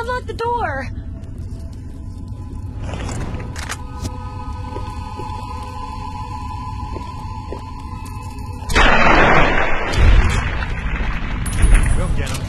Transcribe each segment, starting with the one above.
Unlock the door! We'll get him.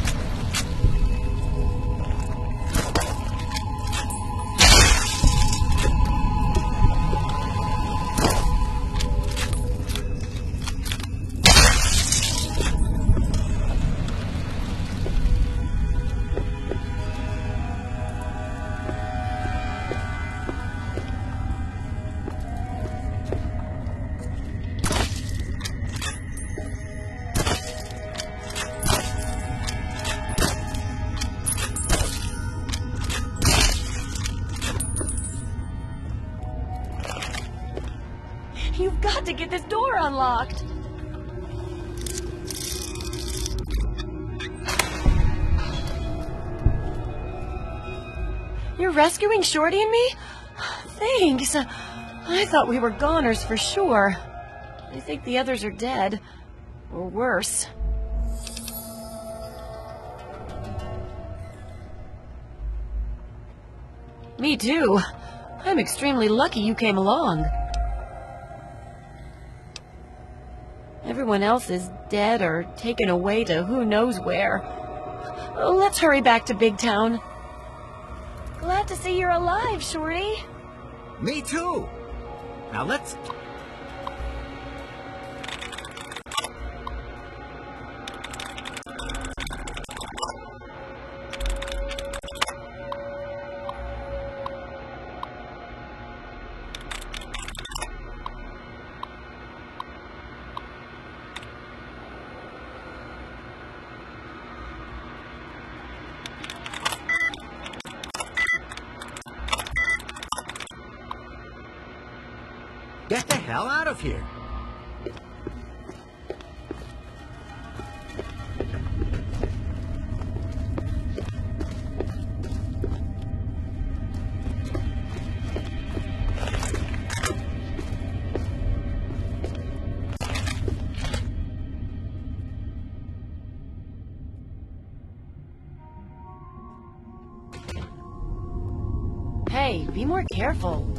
You've got to get this door unlocked! You're rescuing Shorty and me? Thanks. I thought we were goners for sure. I think the others are dead. Or worse. Me too. I'm extremely lucky you came along. Everyone else is dead or taken away to who knows where. Let's hurry back to Big Town. Glad to see you're alive, Shorty. Me too. Now let's... Get the hell out of here! Hey, be more careful.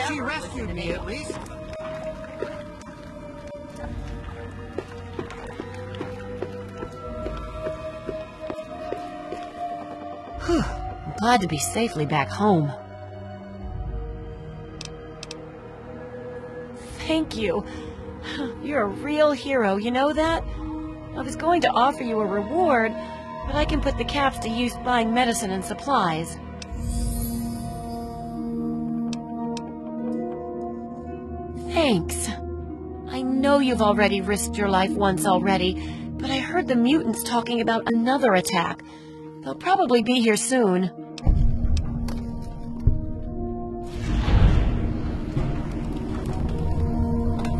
She rescued me, at least. Whew. I'm glad to be safely back home. Thank you. You're a real hero, you know that? I was going to offer you a reward, but I can put the caps to use buying medicine and supplies. Thanks. I know you've already risked your life once already, but I heard the mutants talking about another attack. They'll probably be here soon.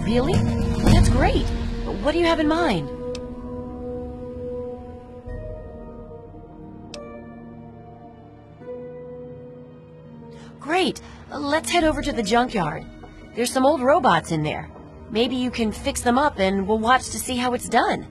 Really? That's great. What do you have in mind? Great. Let's head over to the junkyard. There's some old robots in there. Maybe you can fix them up and we'll watch to see how it's done.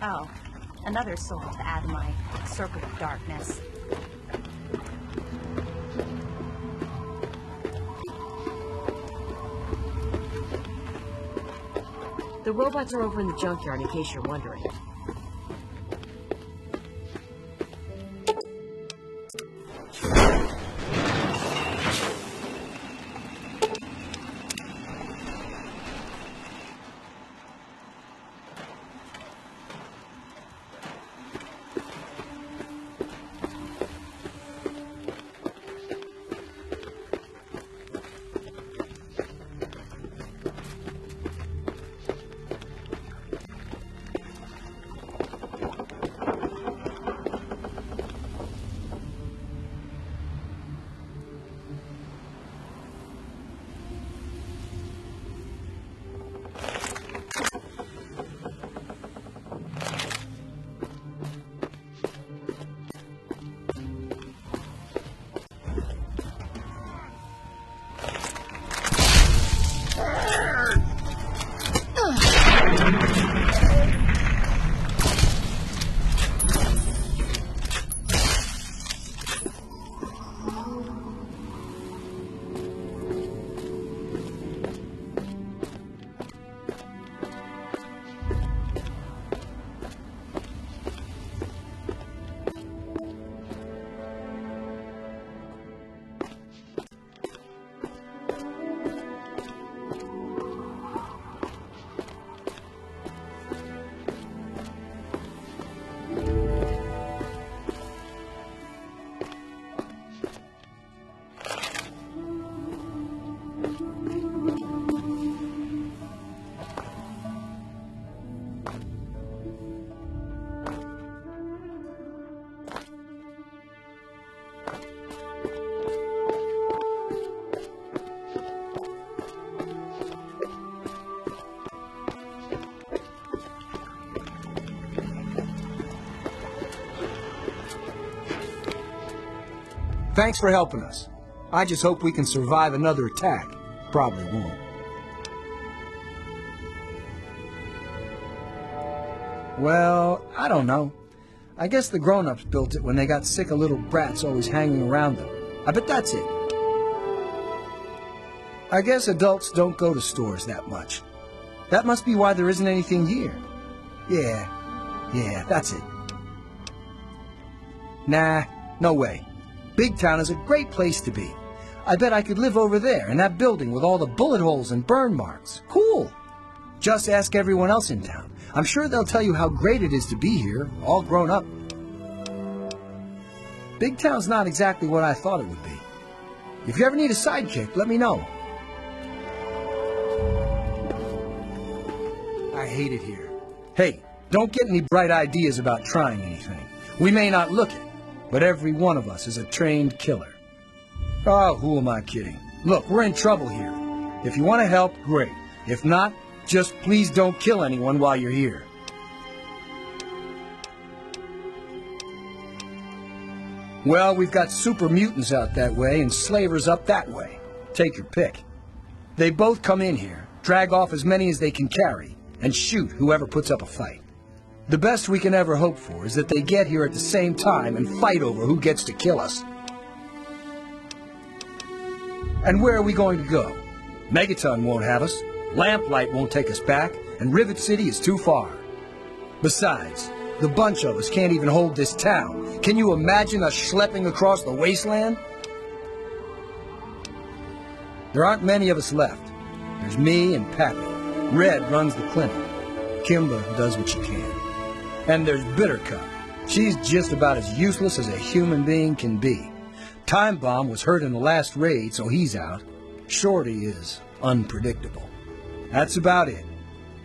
Oh, another soul to add to my circle of darkness. The robots are over in the junkyard, in case you're wondering. Thanks for helping us. I just hope we can survive another attack. Probably won't. Well, I don't know. I guess the grown-ups built it when they got sick of little brats always hanging around them. I bet that's it. I guess adults don't go to stores that much. That must be why there isn't anything here. Yeah, that's it. Nah, no way. Big Town is a great place to be. I bet I could live over there in that building with all the bullet holes and burn marks. Cool. Just ask everyone else in town. I'm sure they'll tell you how great it is to be here, all grown up. Big Town's not exactly what I thought it would be. If you ever need a sidekick, let me know. I hate it here. Hey, don't get any bright ideas about trying anything. We may not look it, but every one of us is a trained killer. Oh, who am I kidding? Look, we're in trouble here. If you want to help, great. If not, just please don't kill anyone while you're here. Well, we've got super mutants out that way and slavers up that way. Take your pick. They both come in here, drag off as many as they can carry, and shoot whoever puts up a fight. The best we can ever hope for is that they get here at the same time and fight over who gets to kill us. And where are we going to go? Megaton won't have us, Lamplight won't take us back, and Rivet City is too far. Besides, the bunch of us can't even hold this town. Can you imagine us schlepping across the wasteland? There aren't many of us left. There's me and Pappy. Red runs the clinic. Kimba does what she can. And there's Bittercup. She's just about as useless as a human being can be. Time Bomb was hurt in the last raid, so he's out. Shorty is unpredictable. That's about it.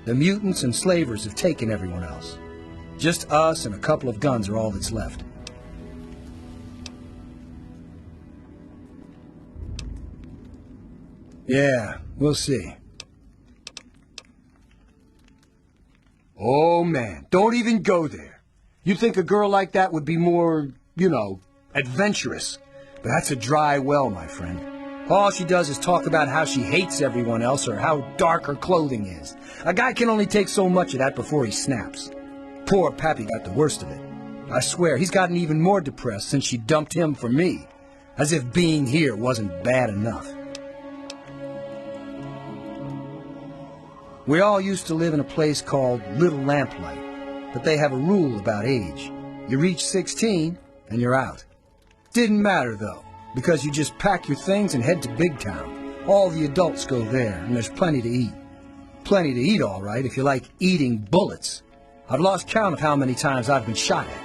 The mutants and slavers have taken everyone else. Just us and a couple of guns are all that's left. Yeah, we'll see. Oh man, don't even go there. You'd think a girl like that would be more, adventurous. But that's a dry well, my friend. All she does is talk about how she hates everyone else or how dark her clothing is. A guy can only take so much of that before he snaps. Poor Pappy got the worst of it. I swear, he's gotten even more depressed since she dumped him for me. As if being here wasn't bad enough. We all used to live in a place called Little Lamplight, but they have a rule about age. You reach 16, and you're out. Didn't matter, though, because you just pack your things and head to Big Town. All the adults go there, and there's plenty to eat. Plenty to eat, all right, if you like eating bullets. I've lost count of how many times I've been shot at.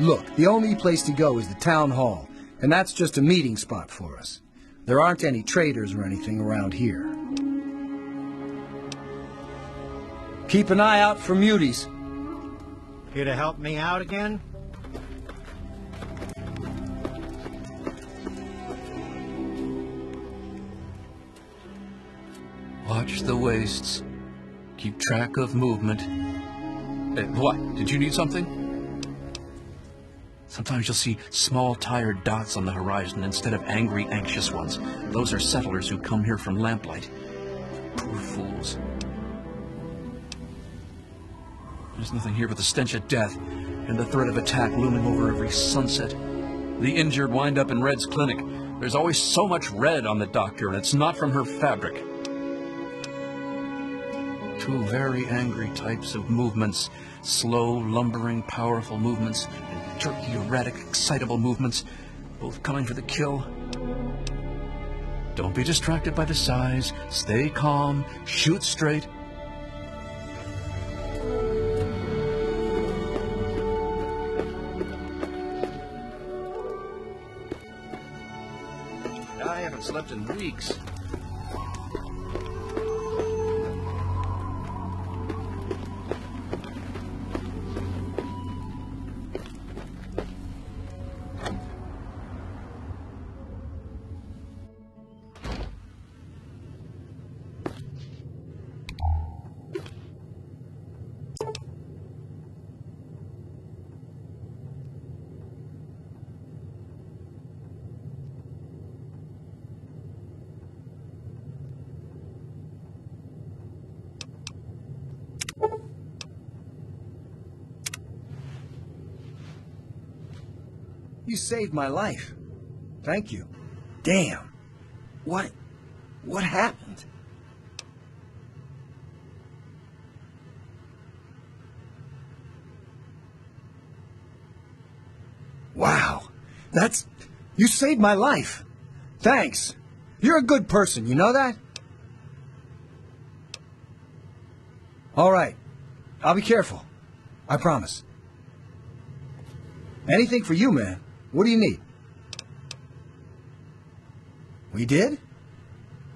Look, the only place to go is the town hall, and that's just a meeting spot for us. There aren't any traders or anything around here. Keep an eye out for muties. Here to help me out again? Watch the wastes. Keep track of movement. What? Did you need something? Sometimes you'll see small, tired dots on the horizon instead of angry, anxious ones. Those are settlers who come here from Lamplight. Poor fools. There's nothing here but the stench of death and the threat of attack looming over every sunset. The injured wind up in Red's clinic. There's always so much red on the doctor, and it's not from her fabric. Two very angry types of movements. Slow, lumbering, powerful movements, and jerky, erratic, excitable movements, both coming for the kill. Don't be distracted by the size. Stay calm. Shoot straight. I haven't slept in weeks. You saved my life. Thank you. Damn. What happened? Wow. You saved my life. Thanks. You're a good person, you know that? All right. I'll be careful. I promise. Anything for you, man. What do you need? We did?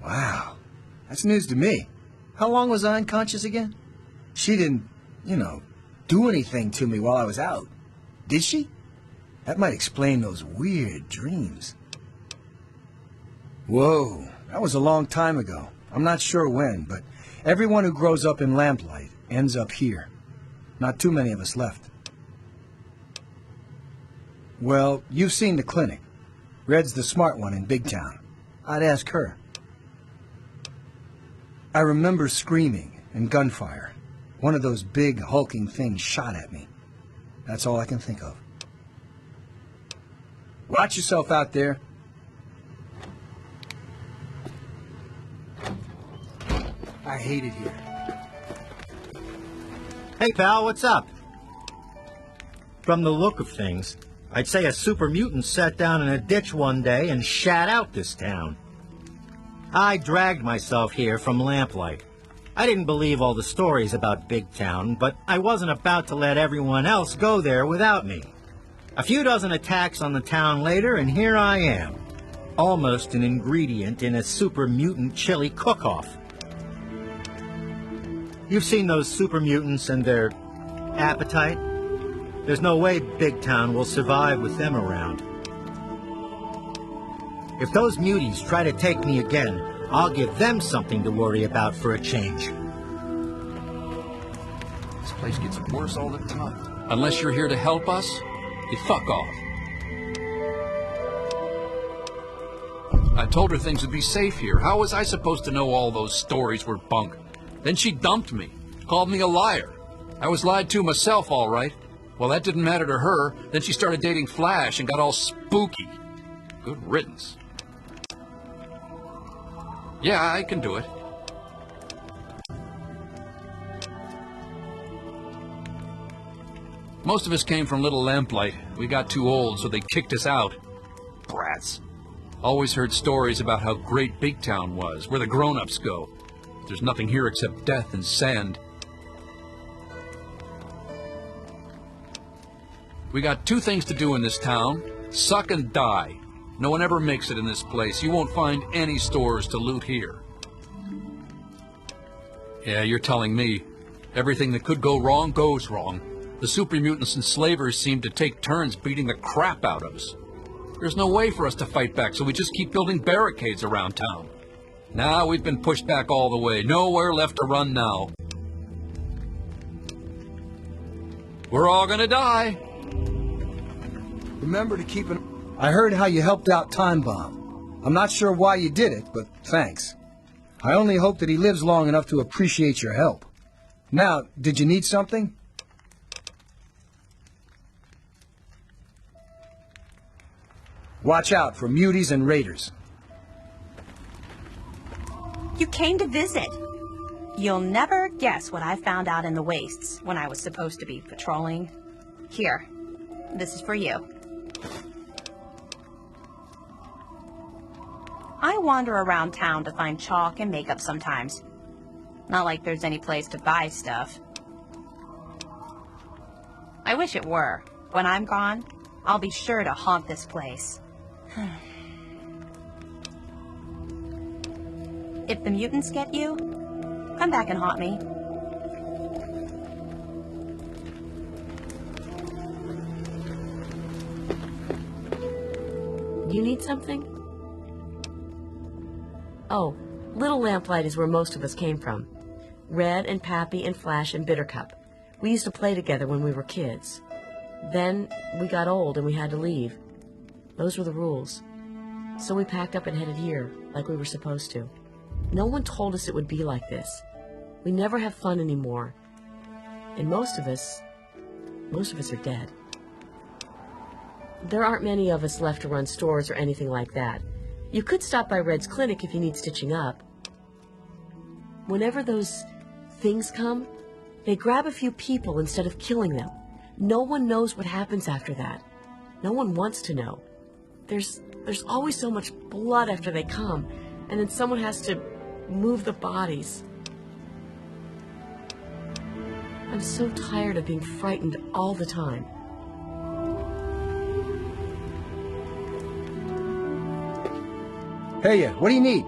Wow. That's news to me. How long was I unconscious again? She didn't, do anything to me while I was out. Did she? That might explain those weird dreams. Whoa. That was a long time ago. I'm not sure when, but everyone who grows up in Lamplight ends up here. Not too many of us left. Well, you've seen the clinic. Red's the smart one in Big Town. I'd ask her. I remember screaming and gunfire. One of those big, hulking things shot at me. That's all I can think of. Watch yourself out there. I hate it here. Hey, pal, what's up? From the look of things, I'd say a super mutant sat down in a ditch one day and shat out this town. I dragged myself here from Lamplight. I didn't believe all the stories about Big Town, but I wasn't about to let everyone else go there without me. A few dozen attacks on the town later, and here I am. Almost an ingredient in a super mutant chili cook-off. You've seen those super mutants and their appetite? There's no way Big Town will survive with them around. If those muties try to take me again, I'll give them something to worry about for a change. This place gets worse all the time. Unless you're here to help us, you fuck off. I told her things would be safe here. How was I supposed to know all those stories were bunk? Then she dumped me, called me a liar. I was lied to myself, all right. Well, that didn't matter to her. Then she started dating Flash and got all spooky. Good riddance. Yeah, I can do it. Most of us came from Little Lamplight. We got too old, so they kicked us out. Brats. Always heard stories about how great Big Town was, where the grown-ups go. There's nothing here except death and sand. We got two things to do in this town. Suck and die. No one ever makes it in this place. You won't find any stores to loot here. Yeah, you're telling me. Everything that could go wrong goes wrong. The super mutants and slavers seem to take turns beating the crap out of us. There's no way for us to fight back, so we just keep building barricades around town. Now we've been pushed back all the way. Nowhere left to run now. We're all gonna die. Remember to keep an... I heard how you helped out Time Bomb. I'm not sure why you did it, but thanks. I only hope that he lives long enough to appreciate your help. Now, did you need something? Watch out for muties and raiders. You came to visit. You'll never guess what I found out in the wastes when I was supposed to be patrolling. Here, this is for you. I wander around town to find chalk and makeup sometimes. Not like there's any place to buy stuff. I wish it were. When I'm gone, I'll be sure to haunt this place. If the mutants get you, come back and haunt me. You need something? Oh, Little Lamplight is where most of us came from. Red and Pappy and Flash and Bittercup. We used to play together when we were kids. Then we got old and we had to leave. Those were the rules. So we packed up and headed here, like we were supposed to. No one told us it would be like this. We never have fun anymore. And most of us are dead. There aren't many of us left to run stores or anything like that. You could stop by Red's clinic if you need stitching up. Whenever those things come, they grab a few people instead of killing them. No one knows what happens after that. No one wants to know. There's always so much blood after they come, and then someone has to move the bodies. I'm so tired of being frightened all the time. Hey, what do you need?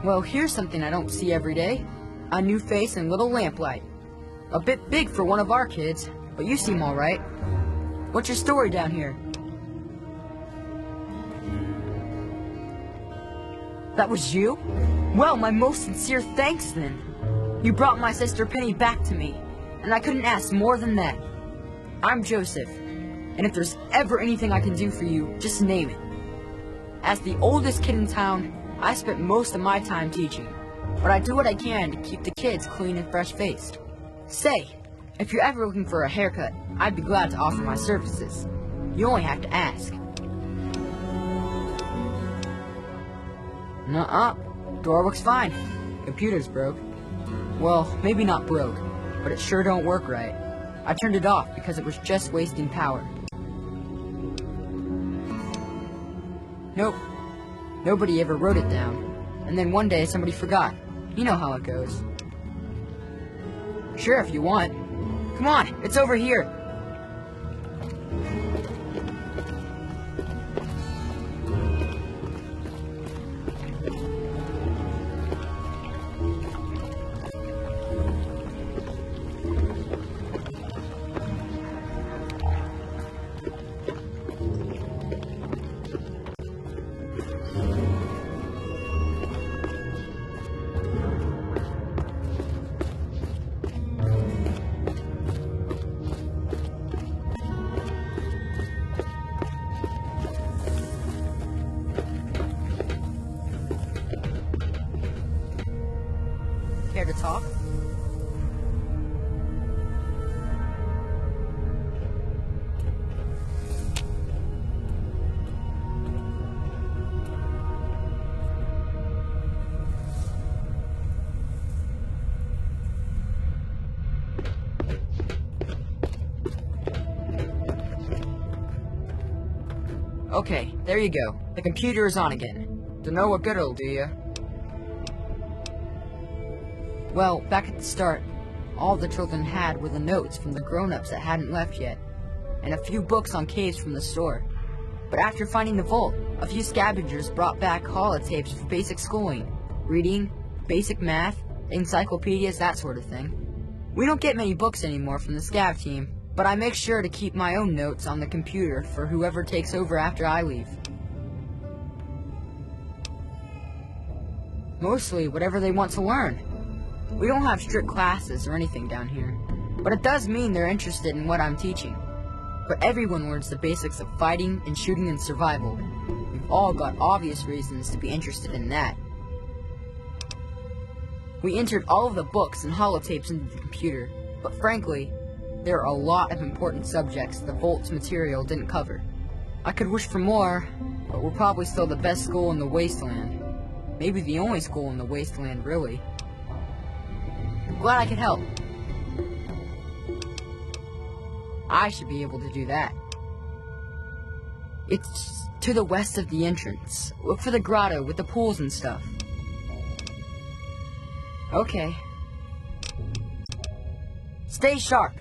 Well, here's something I don't see every day. A new face and little lamplight. A bit big for one of our kids, but you seem all right. What's your story down here? That was you? Well, my most sincere thanks then. You brought my sister Penny back to me, and I couldn't ask more than that. I'm Joseph, and if there's ever anything I can do for you, just name it. As the oldest kid in town, I spent most of my time teaching, but I do what I can to keep the kids clean and fresh-faced. Say, if you're ever looking for a haircut, I'd be glad to offer my services. You only have to ask. Nuh-uh. Door looks fine. Computer's broke. Well, maybe not broke, but it sure don't work right. I turned it off because it was just wasting power. Nope. Nobody ever wrote it down. And then one day somebody forgot. You know how it goes. Sure, if you want. Come on, it's over here. Care to talk? Okay, there you go. The computer is on again. Don't know what good it'll do you. Well, back at the start, all the children had were the notes from the grown-ups that hadn't left yet, and a few books on caves from the store. But after finding the vault, a few scavengers brought back holotapes for basic schooling, reading, basic math, encyclopedias, that sort of thing. We don't get many books anymore from the scav team, but I make sure to keep my own notes on the computer for whoever takes over after I leave. Mostly whatever they want to learn. We don't have strict classes or anything down here, but it does mean they're interested in what I'm teaching. But everyone learns the basics of fighting and shooting and survival. We've all got obvious reasons to be interested in that. We entered all of the books and holotapes into the computer, but frankly, there are a lot of important subjects the Vault's material didn't cover. I could wish for more, but we're probably still the best school in the Wasteland. Maybe the only school in the Wasteland, really. I'm glad I could help. I should be able to do that. It's to the west of the entrance. Look for the grotto with the pools and stuff. Okay. Stay sharp.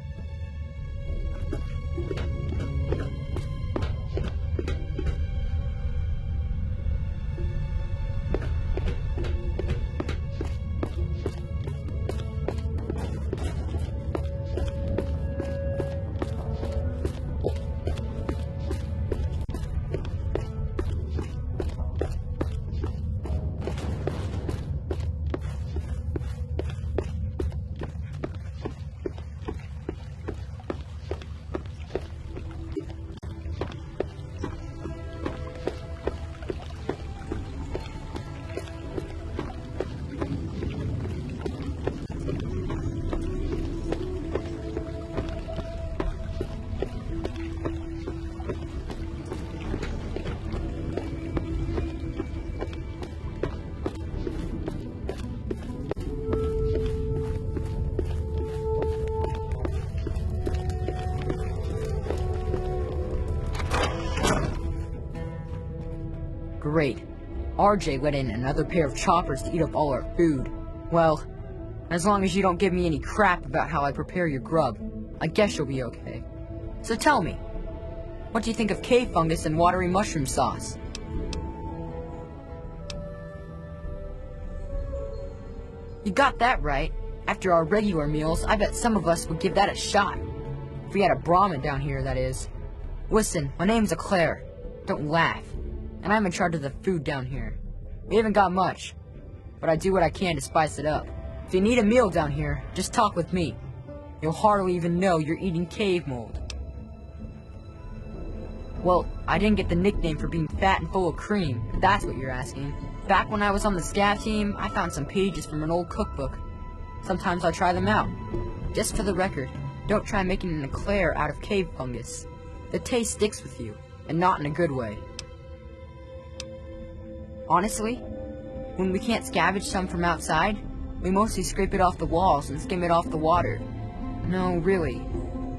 Great. RJ let in another pair of choppers to eat up all our food. Well, as long as you don't give me any crap about how I prepare your grub, I guess you'll be okay. So tell me, what do you think of cave fungus and watery mushroom sauce? You got that right. After our regular meals, I bet some of us would give that a shot. If we had a Brahmin down here, that is. Listen, my name's Eclair. Don't laugh. And I'm in charge of the food down here. We haven't got much, but I do what I can to spice it up. If you need a meal down here, just talk with me. You'll hardly even know you're eating cave mold. Well, I didn't get the nickname for being fat and full of cream, if that's what you're asking. Back when I was on the scav team, I found some pages from an old cookbook. Sometimes I try them out. Just for the record, don't try making an eclair out of cave fungus. The taste sticks with you, and not in a good way. Honestly, when we can't scavenge some from outside, we mostly scrape it off the walls and skim it off the water. No, really.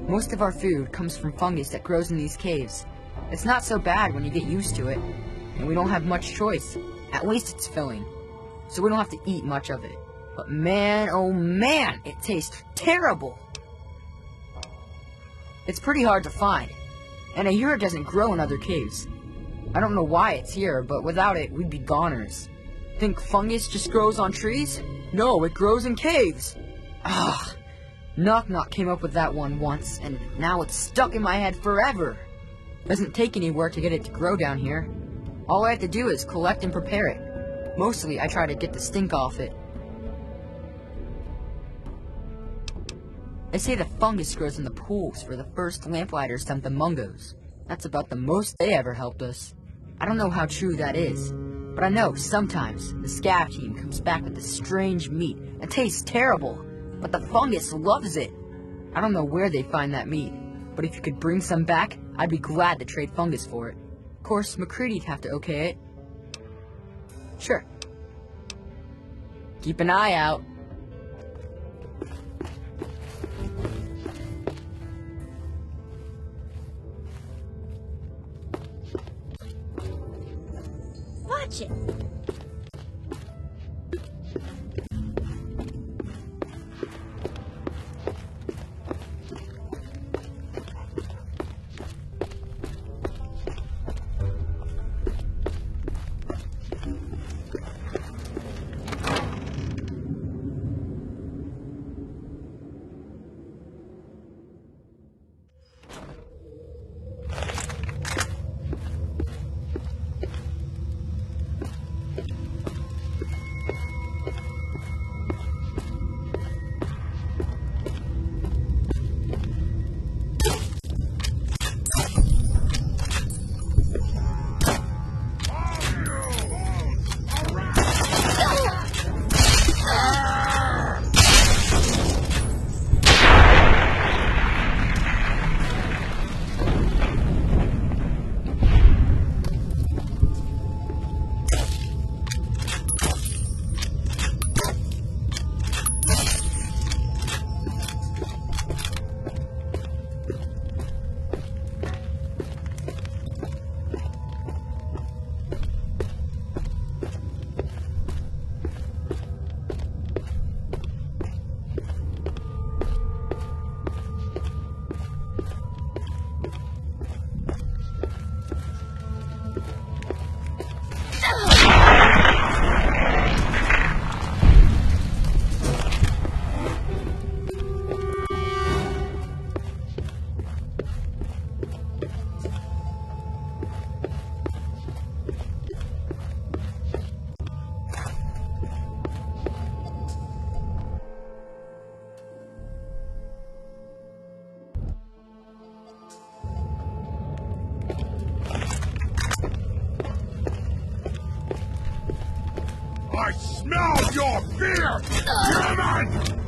Most of our food comes from fungus that grows in these caves. It's not so bad when you get used to it, and we don't have much choice. At least it's filling, so we don't have to eat much of it. But man, oh man, it tastes terrible! It's pretty hard to find, and I hear it doesn't grow in other caves. I don't know why it's here, but without it, we'd be goners. Think fungus just grows on trees? No, it grows in caves! Ah, Knock Knock came up with that one once, and now it's stuck in my head forever. Doesn't take any work to get it to grow down here. All I have to do is collect and prepare it. Mostly, I try to get the stink off it. They say the fungus grows in the pools where the first lamplighters dumped the mungos. That's about the most they ever helped us. I don't know how true that is, but I know sometimes the scav team comes back with this strange meat that tastes terrible, but the fungus loves it. I don't know where they find that meat, but if you could bring some back, I'd be glad to trade fungus for it. Of course, McCready'd have to okay it. Sure. Keep an eye out. touch it. I smell your fear! Human!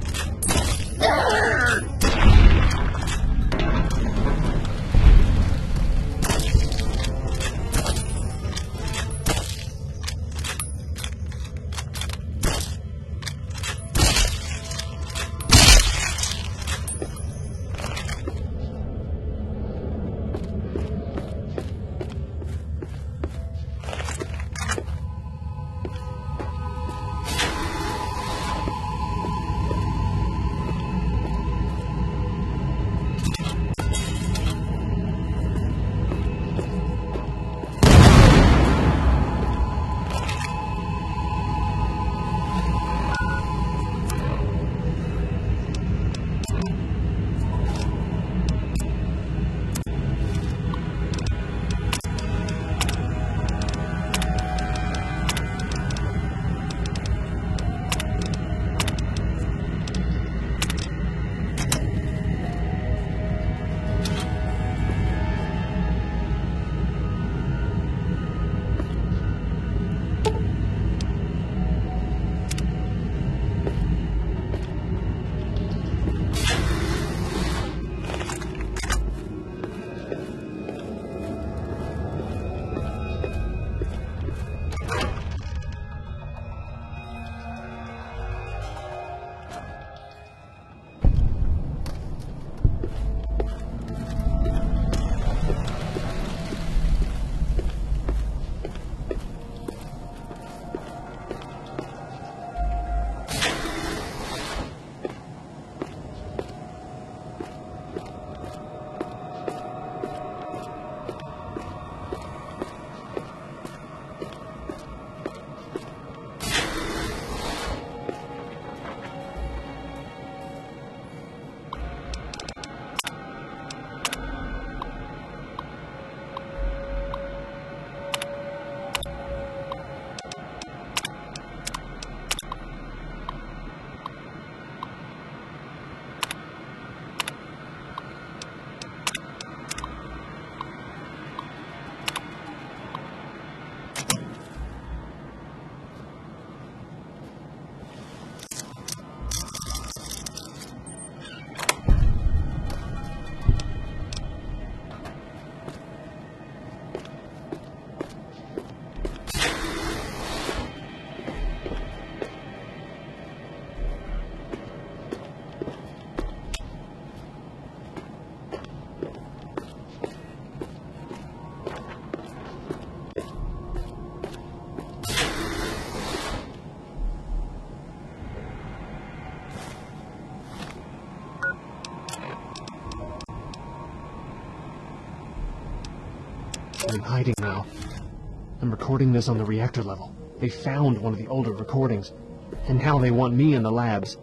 I'm hiding now. I'm recording this on the reactor level. They found one of the older recordings, and now they want me in the labs.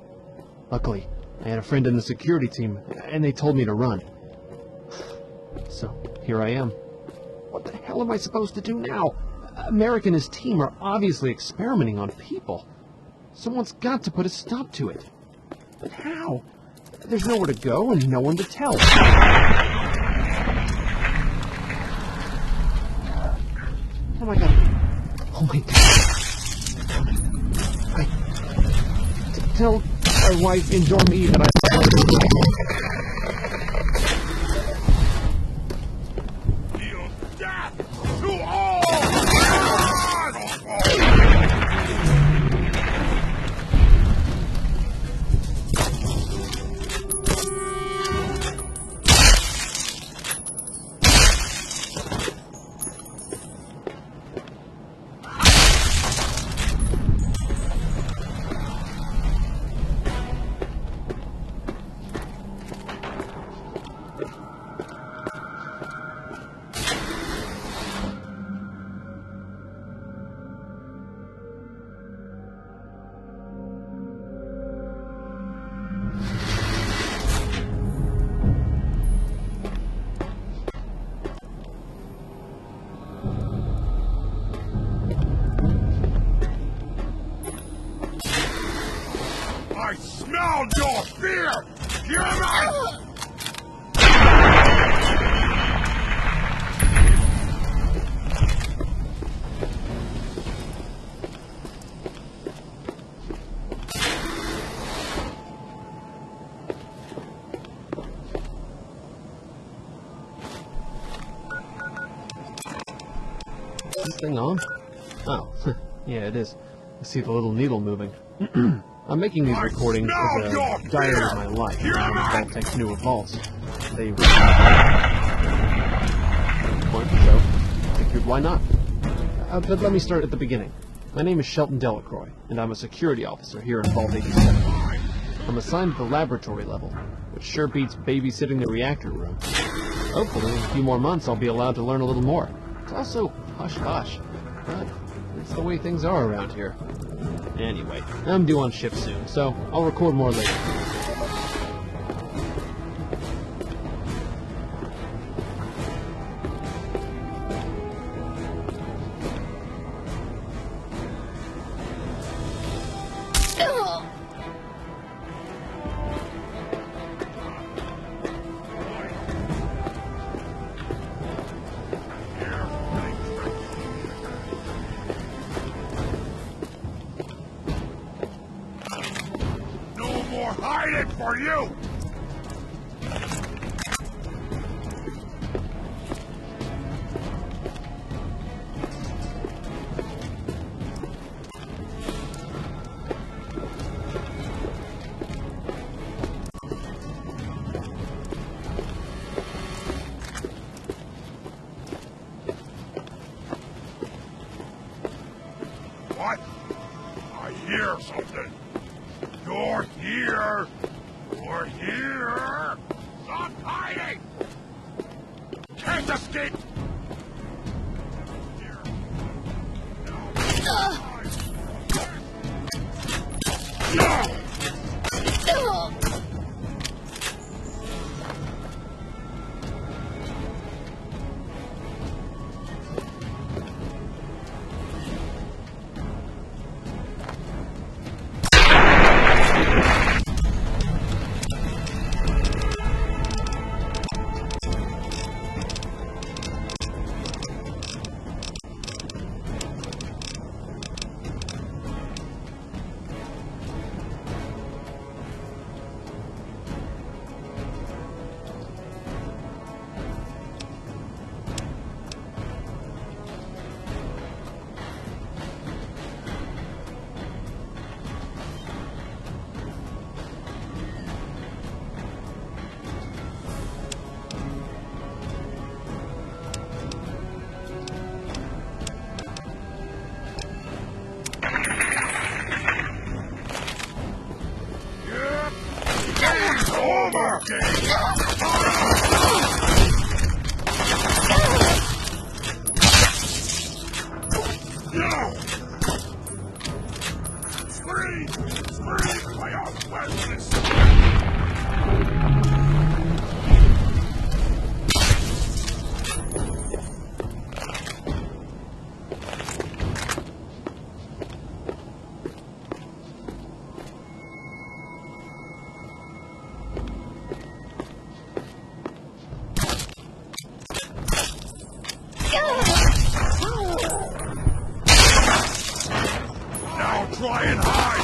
Luckily, I had a friend in the security team, and they told me to run. So, here I am. What the hell am I supposed to do now? America and his team are obviously experimenting on people. Someone's got to put a stop to it. But how? There's nowhere to go and no one to tell. Oh my god. Oh my god. Tell my wife and Dormy that Deal death to all! I smell your fear! Human! Is this thing on? Oh, yeah, it is. I see the little needle moving. I'm making these recordings as a diary of my life. I'm Vault-Tech's newer vaults. They so figured why not? But let me start at the beginning. My name is Shelton Delacroix, and I'm a security officer here in Vault 87. I'm assigned to the laboratory level, which sure beats babysitting the reactor room. Hopefully, in a few more months, I'll be allowed to learn a little more. It's also hush-hush, but it's the way things are around here. Anyway, I'm due on shift soon, so I'll record more later. Hiding for you! What? I hear something. You're here! You're here! Stop hiding! Can't escape! Here. No! Scream! Scream! My own weapons! Now try and hide!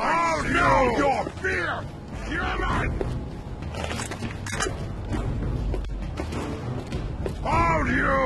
Oh no! Your fear! Human! Hold you!